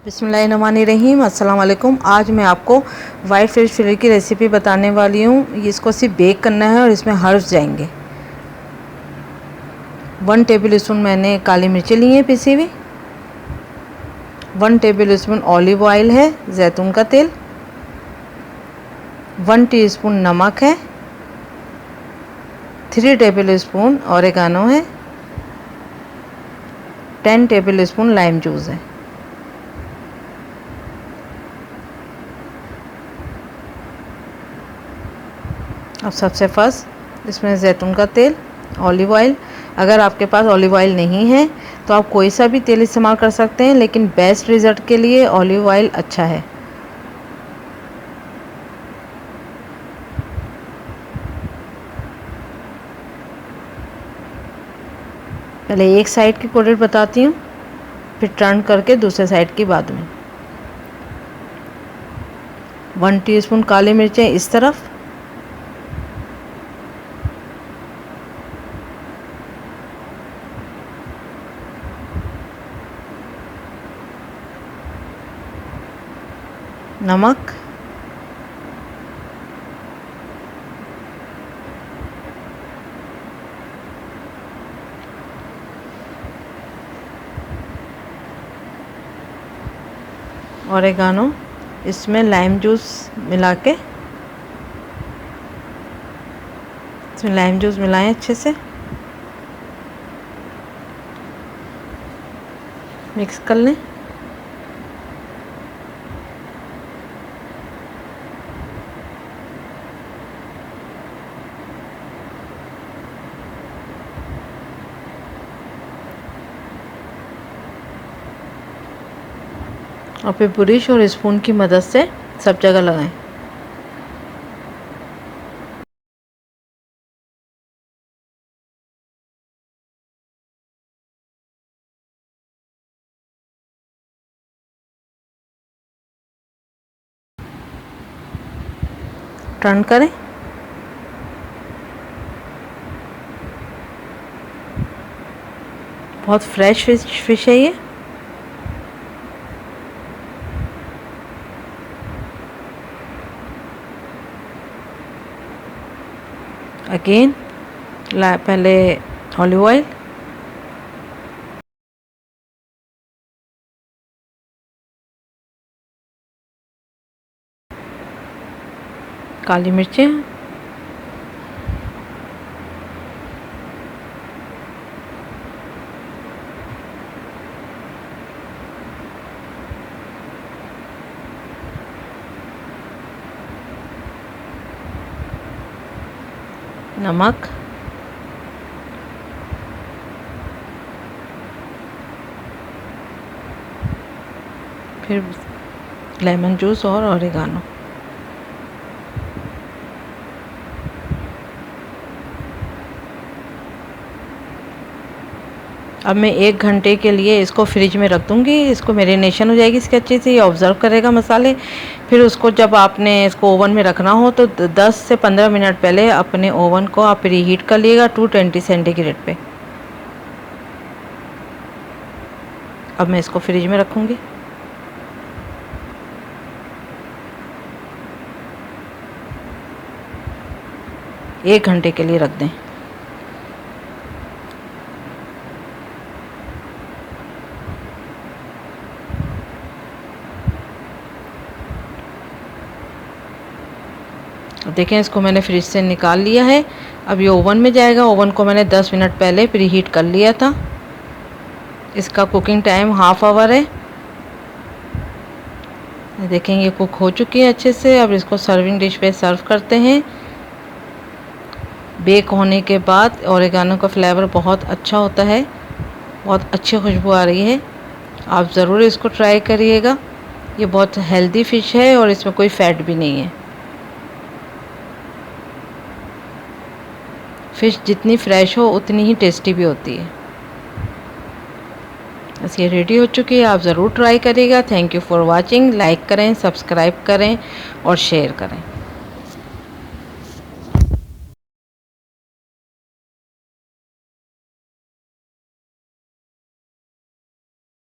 बिस्मिल्लाहिर्रहमानिर्रहीम। अस्सलाम वालेकुम। आज मैं आपको वाइट फिश फिले की रेसिपी बताने वाली हूँ। इसको सिर्फ बेक करना है और इसमें हर्ब्स जाएंगे। 1 टेबल स्पून मैंने काली मिर्ची ली है पिसी हुई। 1 टेबल स्पून ऑलिव ऑयल है, जैतून का तेल। 1 टीस्पून नमक है। 3 टेबल स्पून ऑरिगानो है। 10 टेबल स्पून लाइम जूस है। अब सबसे फर्स्ट इसमें जैतून का तेल, ऑलिव ऑयल। अगर आपके पास ऑलिव ऑयल नहीं है तो आप कोई सा भी तेल इस्तेमाल कर सकते हैं, लेकिन बेस्ट रिज़ल्ट के लिए ऑलिव ऑयल अच्छा है। पहले एक साइड की कोटेड बताती हूँ, फिर टर्न करके दूसरे साइड की बाद में। 1 टीस्पून काली मिर्चें इस तरफ, नमक, ऑरिगानो, इसमें लाइम जूस मिला के, इसमें लाइम जूस मिलाएं अच्छे से, मिक्स कर लें। और फिर ब्रश और स्पून की मदद से सब जगह लगाएं। टर्न करें। बहुत फ्रेश फिश है ये। अगेन पहले ऑलिव ऑयल, काली मिर्चें, नमक, फिर लेमन जूस और ऑरिगानो। अब मैं 1 घंटे के लिए इसको फ्रिज में रख दूँगी। इसको मैरिनेशन हो जाएगी इसकी अच्छे से, ये ऑब्ज़र्व करेगा मसाले। फिर उसको जब आपने इसको ओवन में रखना हो तो 10 से 15 मिनट पहले अपने ओवन को आप रीहीट कर लिएगा 220 सेंटीग्रेड पे। अब मैं इसको फ्रिज में रखूँगी। एक घंटे के लिए रख दें। देखें, इसको मैंने फ्रिज से निकाल लिया है। अब ये ओवन में जाएगा। ओवन को मैंने 10 मिनट पहले प्रीहीट कर लिया था। इसका कुकिंग टाइम हाफ आवर है। देखें, ये कुक हो चुकी है अच्छे से। अब इसको सर्विंग डिश पे सर्व करते हैं। बेक होने के बाद ऑरिगानो का फ्लेवर बहुत अच्छा होता है, बहुत अच्छी खुशबू आ रही है। आप ज़रूर इसको ट्राई करिएगा। ये बहुत हेल्दी फ़िश है और इसमें कोई फ़ैट भी नहीं है। फ़िश जितनी फ्रेश हो उतनी ही टेस्टी भी होती है। बस ये रेडी हो चुकी है। आप ज़रूर ट्राई करिएगा। Thank you for watching. Like करें, सब्सक्राइब करें और शेयर करें।